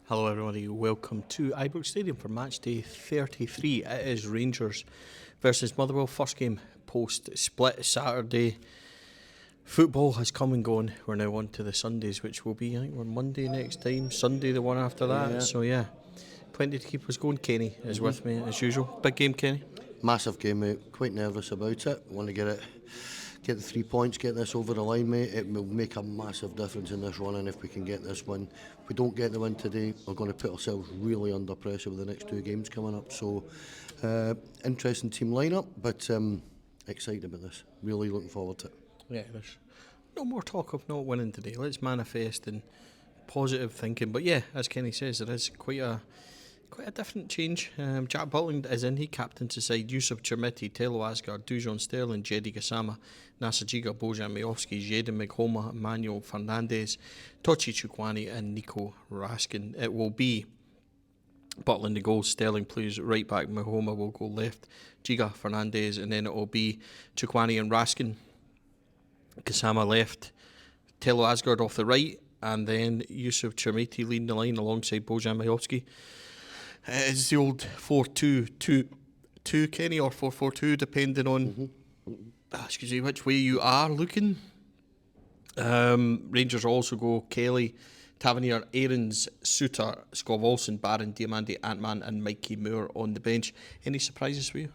Hello everybody, welcome to Ibrox Stadium for matchday 33. It is Rangers versus Motherwell, first game post-split Saturday. Football has come and gone. We're now on to the Sundays, which will be, I think we're Monday next time, Sunday the one after that. Yeah. So yeah, plenty to keep us going. Kenny is with me as usual. Big game, Kenny. Massive game, mate. Quite nervous about it. Want to get the 3 points, get this over the line, mate. It will make a massive difference in this run, and if we can get this win. If we don't get the win today, we're going to put ourselves really under pressure with the next two games coming up. So, interesting team lineup, but excited about this. Really looking forward to it. Yeah, there's no more talk of not winning today. Let's manifest and positive thinking. But yeah, as Kenny says, there is quite a different change. Jack Butland is in. He captains the side. Yusuf Chermiti, Telo Asgard, Dujon Sterling, Jedi Gassama, Nasajiga, Bojan Majovski, Jaden Mikhoma, Emmanuel Fernandez, Tochi Chukwani and Nico Raskin. It will be Butland the goal, Sterling plays right back, Mikhoma will go left, Giga, Fernandez, and then it will be Chukwani and Raskin. Gassama left, Telo Asgard off the right, and then Yusuf Chermiti leading the line alongside Bojan Majovski. It's the old 4-2-2, Kenny, or 4-4-2, depending on excuse me, which way you are looking. Rangers also go Kelly, Tavernier, Aarons, Suter, Scott Olsen, Barron, Diamandi, Ant-Man and Mikey Moore on the bench. Any surprises for you?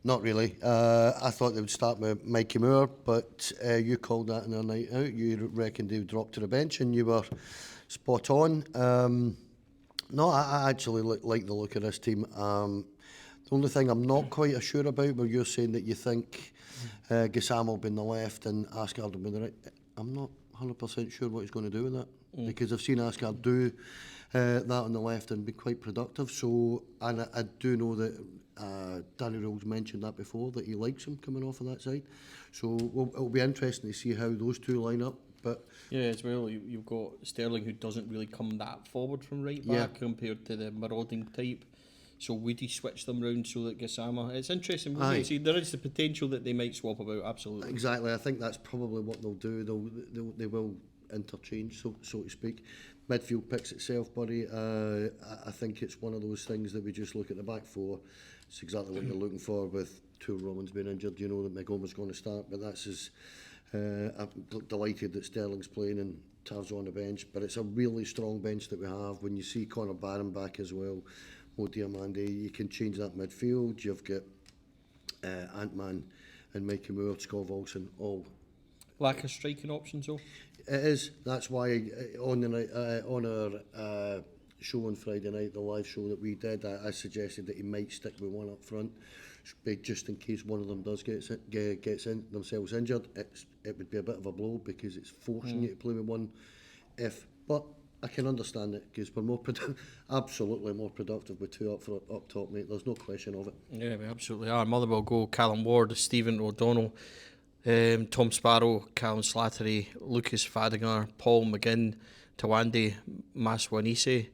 Not really. I thought they would start with Mikey Moore, but you called that in their night out. You reckoned they would drop to the bench, and you were spot on. No, I actually like the look of this team. The only thing I'm not quite sure about, where you're saying that you think Gassama will be on the left and Asgard will be on the right. I'm not 100% sure what he's going to do with that, because I've seen Asgard do that on the left and be quite productive. So, and I do know that Danny Rose mentioned that before, that he likes him coming off of that side. So it'll be interesting to see how those two line up. But yeah, as well, you've got Sterling, who doesn't really come that forward from right back compared to the marauding type. So would he switch them round so that Gassama... It's interesting. See, there is the potential that they might swap about, absolutely. Exactly, I think that's probably what they'll do. They will interchange, so to speak. Midfield picks itself, buddy. I think it's one of those things that we just look at the back four. It's exactly what you're looking for, with two Romans being injured. You know that Migoma's going to start, but that's his... I'm delighted that Sterling's playing and Tav's on the bench, but it's a really strong bench that we have. When you see Conor Barron back as well, Mo Diamandi, you can change that midfield. You've got Ant-Man and Mikey Moore, Scott Olsen, all. Lack of striking options though? It is. That's why on the night, on our show on Friday night, the live show that we did, I suggested that he might stick with one up front, just in case one of them does gets themselves injured. It would be a bit of a blow, because it's forcing you to play with one. But I can understand it, because we're more absolutely more productive with two up top, mate. There's no question of it. Yeah, we absolutely are. Motherwell go Callum Ward, Stephen O'Donnell, Tom Sparrow, Callum Slattery, Lucas Fadinger, Paul McGinn, Tawande Maswanise,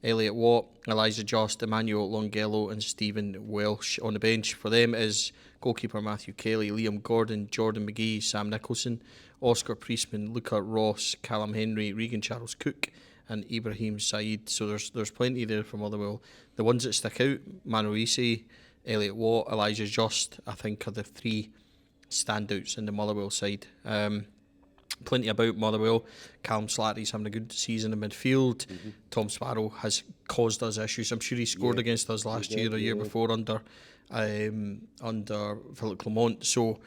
Elliot Watt, Elijah Just, Emmanuel Longello and Stephen Welsh. On the bench for them is goalkeeper Matthew Kelly, Liam Gordon, Jordan McGee, Sam Nicholson, Oscar Priestman, Luca Ross, Callum Henry, Regan Charles Cook and Ibrahim Said. So there's plenty there from Motherwell. The ones that stick out, Manuise, Elliot Watt, Elijah Just, I think are the three standouts in the Motherwell side. Plenty about Motherwell. Callum Slattery's having a good season in midfield. Tom Sparrow has caused us issues. I'm sure he scored against us last year or year before under Philip Clement. So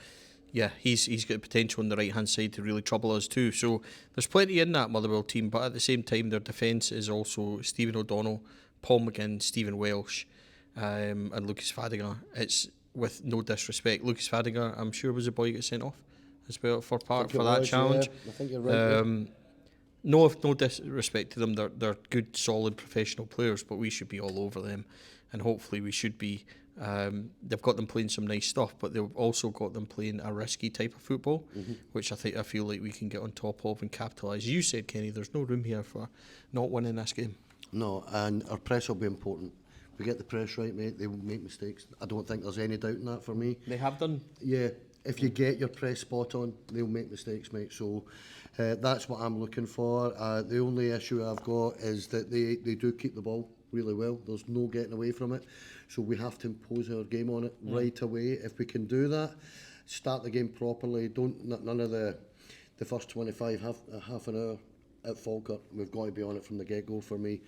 yeah, he's got potential on the right hand side to really trouble us too. So there's plenty in that Motherwell team, but at the same time their defence is also Stephen O'Donnell, Paul McGinn, Stephen Welsh, and Lucas Fadinger. It's, with no disrespect, Lucas Fadinger, I'm sure, was the boy who got sent off as well for that challenge. Yeah. I think you're right. No disrespect to them, they're good, solid, professional players, but we should be all over them, and hopefully we should be. They've got them playing some nice stuff, but they've also got them playing a risky type of football, which I feel like we can get on top of and capitalise. You said, Kenny, there's no room here for not winning this game. No, and our press will be important. If we get the press right, mate, they will make mistakes. I don't think there's any doubt in that for me. They have done. Yeah, if you get your press spot on, they'll make mistakes, mate. So that's what I'm looking for. The only issue I've got is that they do keep the ball really well. There's no getting away from it. So we have to impose our game on it right away. If we can do that, start the game properly. None of the first 25, half an hour at Falkirk. We've got to be on it from the get-go for me.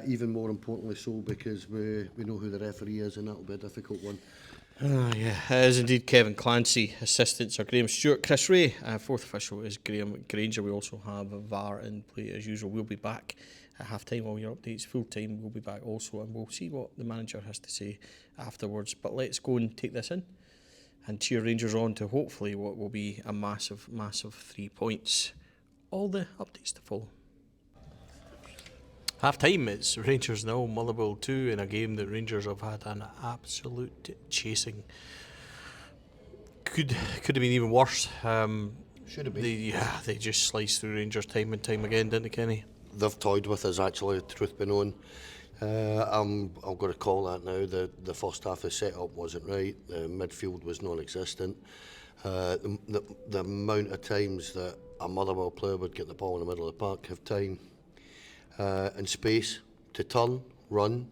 Even more importantly so because we know who the referee is, and that'll be a difficult one. Yeah, it is indeed Kevin Clancy. Assistants are Graham Stewart, Chris Ray. Fourth official is Graham Granger. We also have VAR in play as usual. We'll be back at half-time. All your updates, full-time, we'll be back also, and we'll see what the manager has to say afterwards. But let's go and take this in and cheer Rangers on to hopefully what will be a massive, massive 3 points. All the updates to follow. Half time, it's Rangers 0, Motherwell 2 in a game that Rangers have had an absolute chasing. Could have been even worse. Should have been. They just sliced through Rangers time and time again, didn't they, Kenny? They've toyed with us, actually, truth be known. I'm going to call that now. The first half of the set-up wasn't right. The midfield was non-existent. The amount of times that a Motherwell player would get the ball in the middle of the park, have time and space to turn, run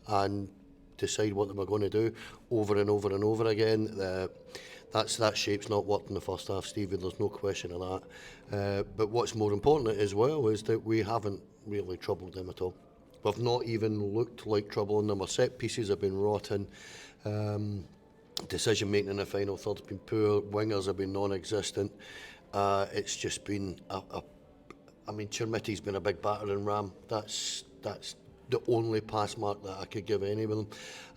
and decide what they were going to do over and over and over again. That shape's not worked in the first half, Stevie, there's no question of that. But what's more important as well is that we haven't really troubled them at all. We've not even looked like troubling them. Our set pieces have been rotten. Decision making in the final third's been poor. Wingers have been non-existent. It's just been I mean, Chermiti's been a big battering ram. That's the only pass mark that I could give any of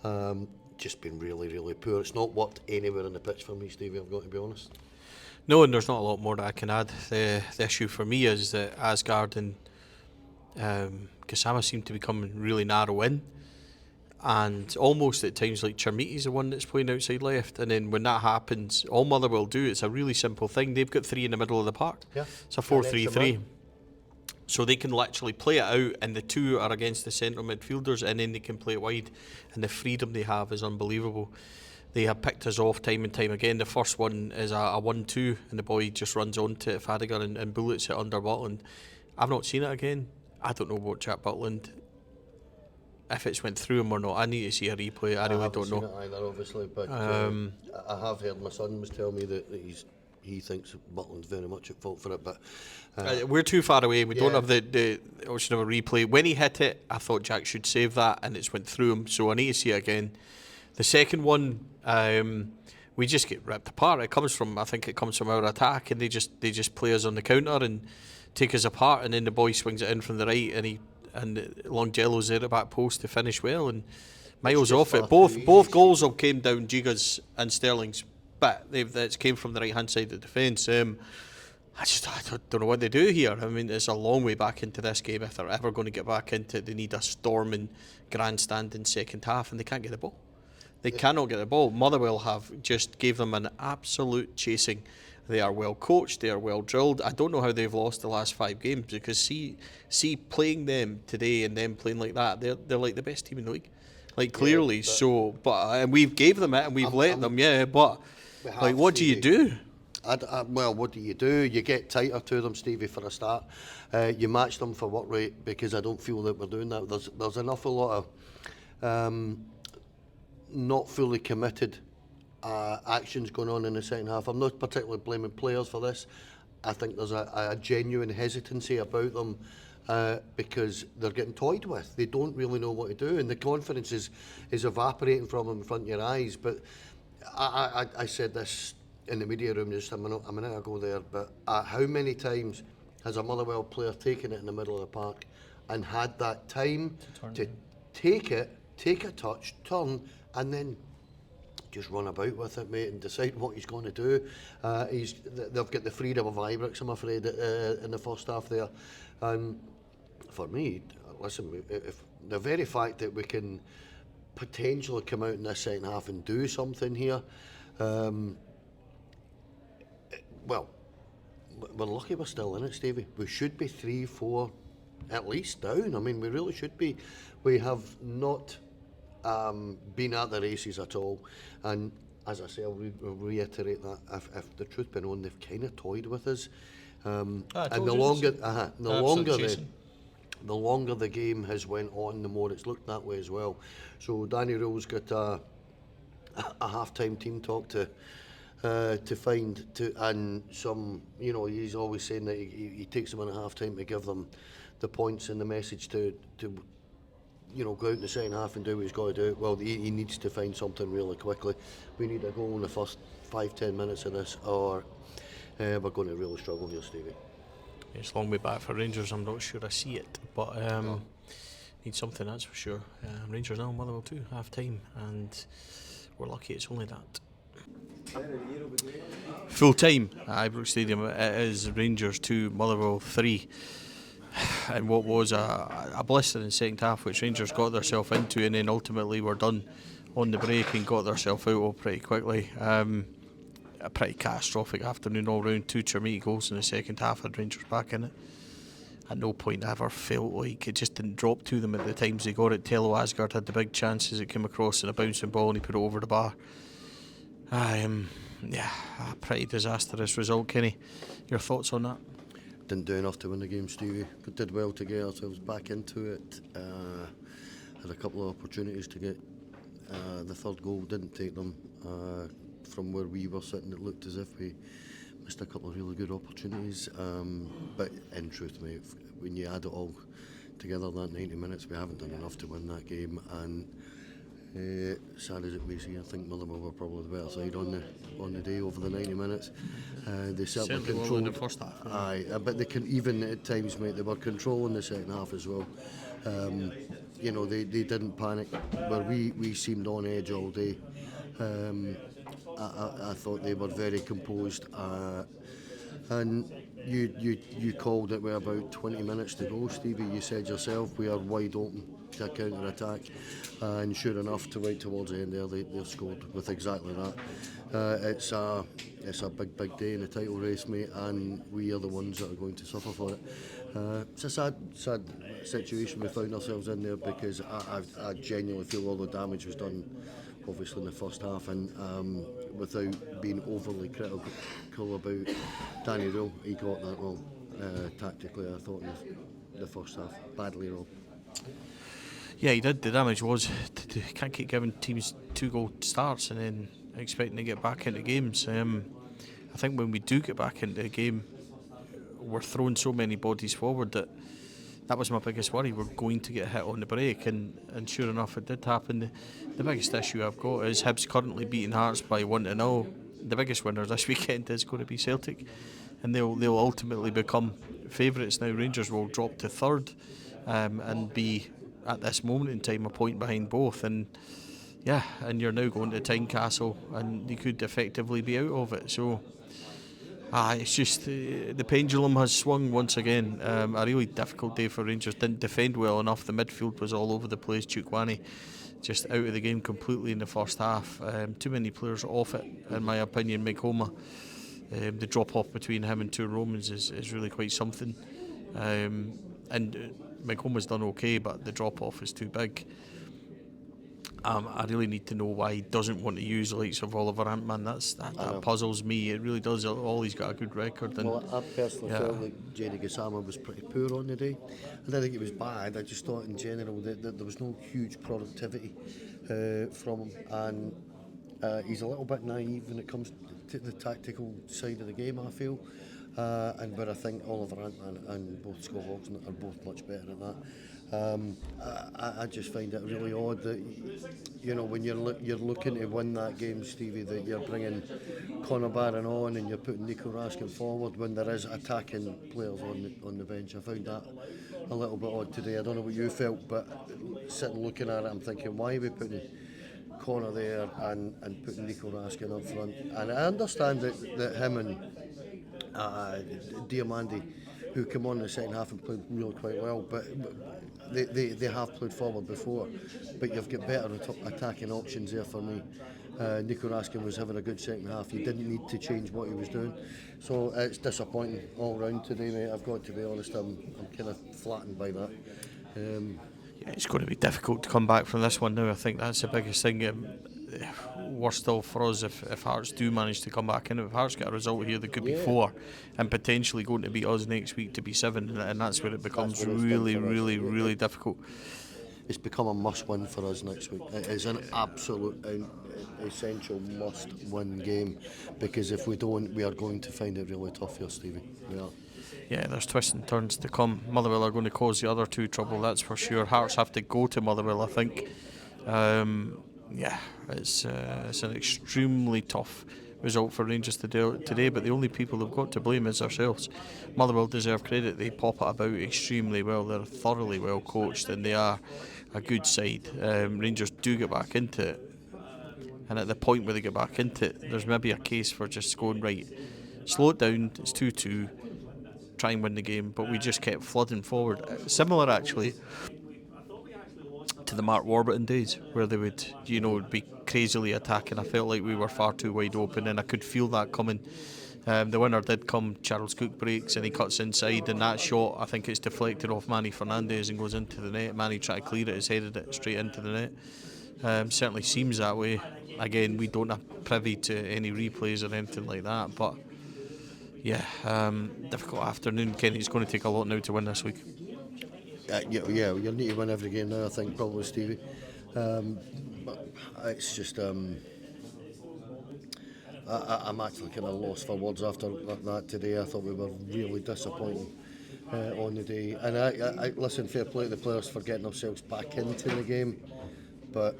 them. Just been really, really poor. It's not worked anywhere in the pitch for me, Stevie, I've got to be honest. No, and there's not a lot more that I can add. The issue for me is that Asgard and Kasama seem to be coming really narrow in, and almost at times like Chermiti's the one that's playing outside left, and then when that happens, all Motherwell do, it's a really simple thing. They've got three in the middle of the park. Yeah. It's a 4-3-3. So they can literally play it out, and the two are against the central midfielders, and then they can play it wide, and the freedom they have is unbelievable. They have picked us off time and time again. The first one is a 1-2, and the boy just runs onto it, Fadiger, and bullets it under Butland. I've not seen it again. I don't know about Jack Butland, if it's went through him or not. I need to see a replay. I really don't know. I haven't seen it either, obviously, but I have heard my son was telling me that he thinks Butland's very much at fault for it, but we're too far away. We don't have the option of a replay. When he hit it, I thought Jack should save that, and it's went through him, so I need to see it again. The second one, we just get ripped apart. I think it comes from our attack, and they just play us on the counter and take us apart, and then the boy swings it in from the right, and Longello's there at the back post to finish well, and miles off it. Both goals all came down Giga's and Sterling's, but it's came from the right hand side of the defence. I don't know what they do here. I mean, it's a long way back into this game. If they're ever going to get back into it, they need a storming grandstand in second half, and they can't get the ball. They cannot get the ball. Motherwell have just gave them an absolute chasing. They are well coached. They are well drilled. I don't know how they've lost the last 5 games, because see playing them today and them playing like that, they're like the best team in the league, like clearly. Yeah, and we've gave them it and we've let them. Yeah, but like, what do you do? Well, what do? You get tighter to them, Stevie, for a start. You match them for work rate, because I don't feel that we're doing that. There's an awful lot of not fully committed actions going on in the second half. I'm not particularly blaming players for this. I think there's a genuine hesitancy about them because they're getting toyed with. They don't really know what to do, and the confidence is evaporating from them in front of your eyes. But I said this in the media room just a minute ago there, but how many times has a Motherwell player taken it in the middle of the park and had that time to take a touch, turn, and then just run about with it, mate, and decide what he's going to do. They've got the freedom of Ibrox, I'm afraid, in the first half there. And for me, listen, if the very fact that we can potentially come out in this second half and do something here, well, we're lucky we're still in it, Stevie. We should be 3-4 at least down. I mean, we really should be. We have not been at the races at all, and as I say, I'll reiterate that if the truth be known, they've kind of toyed with us. And the longer the game has went on, the more it's looked that way as well. So Danny Rowell's got a half-time team talk to find and some, he's always saying that he takes them in a half-time to give them the points and the message to go out in the second half and do what he's got to do. Well, he needs to find something really quickly. We need a goal in the first 5-10 minutes of this, or we're going to really struggle here, Stevie. It's a long way back for Rangers. I'm not sure I see it, but need something, that's for sure. Rangers now, Motherwell 2, half time, and we're lucky it's only that. Full time at Ibrox Stadium. It is Rangers 2, Motherwell 3. And what was a blistering second half, which Rangers got themselves into, and then ultimately were done on the break and got themselves out of pretty quickly. A pretty catastrophic afternoon all round. 2 Chermiti goals in the second half, had Rangers back in it. At no point I ever felt like it just didn't drop to them at the times they got it. Tello Asgard had the big chances, it came across in a bouncing ball and he put it over the bar. A pretty disastrous result, Kenny. Your thoughts on that? Didn't do enough to win the game, Stevie, but did well to get ourselves back into it. Had a couple of opportunities to get the third goal, didn't take them. From where we were sitting, it looked as if we missed a couple of really good opportunities. But in truth, mate, when you add it all together, that 90 minutes, we haven't done enough to win that game. And sad as it may seem, I think Motherwell were probably the better side on the day over the 90 minutes. They certainly controlled in the first half. Aye, but they can even at times, mate. They were controlling the second half as well. They didn't panic, where we seemed on edge all day. I thought they were very composed, and you called it with about 20 minutes to go, Stevie. You said yourself, we are wide open to a counter-attack, and sure enough, right towards the end there, they scored with exactly that. It's a big day in the title race, mate, and we are the ones that are going to suffer for it. It's a sad situation we found ourselves in there, because I genuinely feel all the damage was done obviously in the first half, and without being overly critical about Danny Rowell, he got that wrong tactically, I thought, in the first half, badly wrong. Yeah, he did. The damage was can't keep giving teams 2-goal starts and then expecting to get back into games. I think when we do get back into the game, we're throwing so many bodies forward that was my biggest worry. We're going to get hit on the break, and sure enough, it did happen. The biggest issue I've got is Hibs currently beating Hearts by 1-0. The biggest winner this weekend is going to be Celtic, and they'll ultimately become favourites. Now Rangers will drop to third, and be at this moment in time a point behind both. And you're now going to Tynecastle, and you could effectively be out of it. So. It's just the pendulum has swung once again. A really difficult day for Rangers. Didn't defend well enough. The midfield was all over the place. Chukwani just out of the game completely in the first half. Too many players off it, in my opinion. Makoma, the drop off between him and two Romans is really quite something. And Makoma's done okay, but the drop off is too big. I really need to know why he doesn't want to use the likes of Oliver Antman. That puzzles me. It really does. He's got a good record. And well, I personally felt like Jerry Gassama was pretty poor on the day. I didn't think it was bad. I just thought in general that there was no huge productivity from him, and he's a little bit naive when it comes to the tactical side of the game, I feel. But I think Oliver Antman and both Scott Hawkson are both much better at that. I just find it really odd that when you're looking to win that game, Stevie, that you're bringing Conor Barron on and you're putting Nico Raskin forward when there is attacking players on the bench. I found that a little bit odd today. I don't know what you felt, but sitting looking at it, I'm thinking, why are we putting Conor there and putting Nico Raskin up front? And I understand that him and Diamandi, who came on in the second half and played really quite well, but they have played forward before, but you've got better attacking options there for me. Nico Raskin was having a good second half. You didn't need to change what he was doing, so it's disappointing all round today, mate. I've got to be honest, I'm kind of flattened by that. It's going to be difficult to come back from this one now. I think that's the biggest thing. worse still for us if Hearts do manage to come back in. If Hearts get a result here, they could be Yeah. 4 and potentially going to beat us next week to be 7, and that's where it becomes where it's done really, for us. really, really difficult. It's become a must-win for us next week. It is an absolute essential must-win game, because if we don't, we are going to find it really tough here, Stevie. We are. Yeah, there's twists and turns to come. Motherwell are going to cause the other two trouble, that's for sure. Hearts have to go to Motherwell, I think. It's an extremely tough result for Rangers to do today, but the only people who've got to blame is ourselves. Motherwell deserve credit. They pop it about extremely well. They're thoroughly well coached and they are a good side. Rangers do get back into it, and at the point where they get back into it, there's maybe a case for just going, right, slow it down, it's 2-2, try and win the game, but we just kept flooding forward. Similar actually to the Mark Warburton days, where they would, be crazily attacking. I felt like we were far too wide open, and I could feel that coming. The winner did come. Charles Cook breaks and he cuts inside, and that shot, I think it's deflected off Manny Fernandez and goes into the net. Manny tried to clear it, he's headed it straight into the net. Certainly seems that way. Again, we don't have privy to any replays or anything like that, but yeah, difficult afternoon. Kenny's going to take a lot now to win this week. You'll need to win every game now, I think, probably, Stevie. But it's just, I'm actually kind of lost for words after that today. I thought we were really disappointing on the day. And I listen, fair play to the players for getting themselves back into the game. But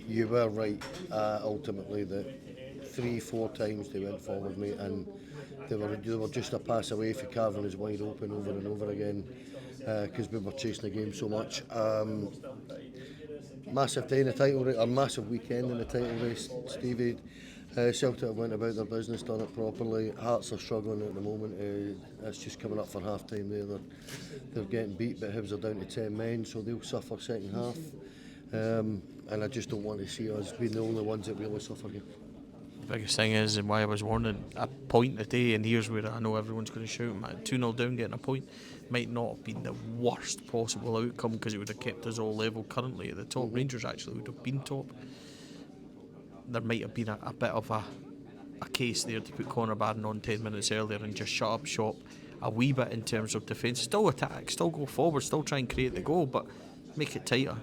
you were right, ultimately, that 3-4 times they went forward, mate, and they were just a pass away for carving us wide open over and over again, because we were chasing the game so much. Massive day in the title race, or massive weekend in the title race, Stevie. Celtic have went about their business, done it properly. Hearts are struggling at the moment. It's just coming up for half time there. They're getting beat, but Hibs are down to 10 men, so they'll suffer second half. And I just don't want to see us being the only ones that really suffer here. The biggest thing is, and why I was warning, a point a day, and here's where I know everyone's going to shout, 2-0 down, getting a point might not have been the worst possible outcome, because it would have kept us all level currently at the top. Rangers actually would have been top. There might have been a bit of a case there to put Conor Barron on 10 minutes earlier and just shut up shop a wee bit in terms of defence. Still attack, still go forward, still try and create the goal, but make it tighter.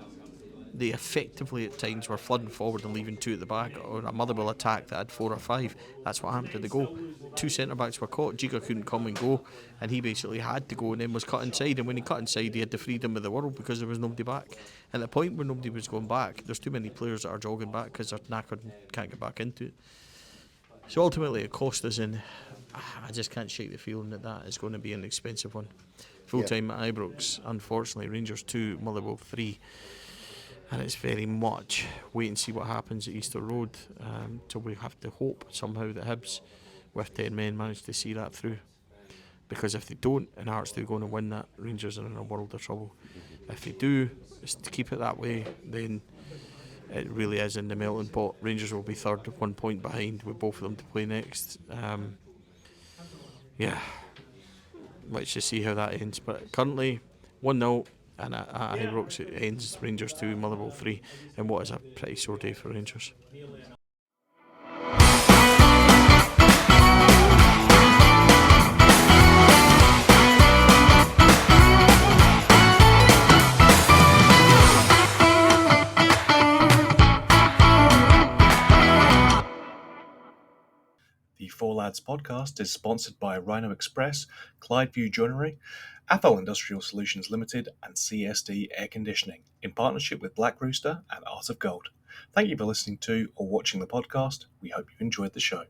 They effectively at times were flooding forward and leaving 2 at the back, or a Motherwell attack that had 4 or 5. That's what happened to the goal. 2 centre backs were caught. Giga couldn't come and go, and he basically had to go and then was cut inside. And when he cut inside, he had the freedom of the world because there was nobody back. And at the point where nobody was going back, there's too many players that are jogging back because they're knackered and can't get back into it. So ultimately, it cost us, and I just can't shake the feeling that is going to be an expensive one. Full time at Ibrox, unfortunately. Rangers 2, Motherwell 3. And it's very much wait and see what happens at Easter Road, till we have to hope somehow that Hibs, with 10 men, manage to see that through. Because if they don't, and Hearts do go and win that, Rangers are in a world of trouble. If they do, to keep it that way, then it really is in the melting pot. Rangers will be third, 1 point behind, with both of them to play next. Let's just see how that ends. But currently, 1-0. And at Ibrox it ends Rangers 2, Motherwell 3, and what is a pretty sore day for Rangers. The Four Lads podcast is sponsored by Rhino Express, Clydeview Joinery, Athol Industrial Solutions Limited, and CSD Air Conditioning, in partnership with Black Rooster and Art of Gold. Thank you for listening to or watching the podcast. We hope you enjoyed the show.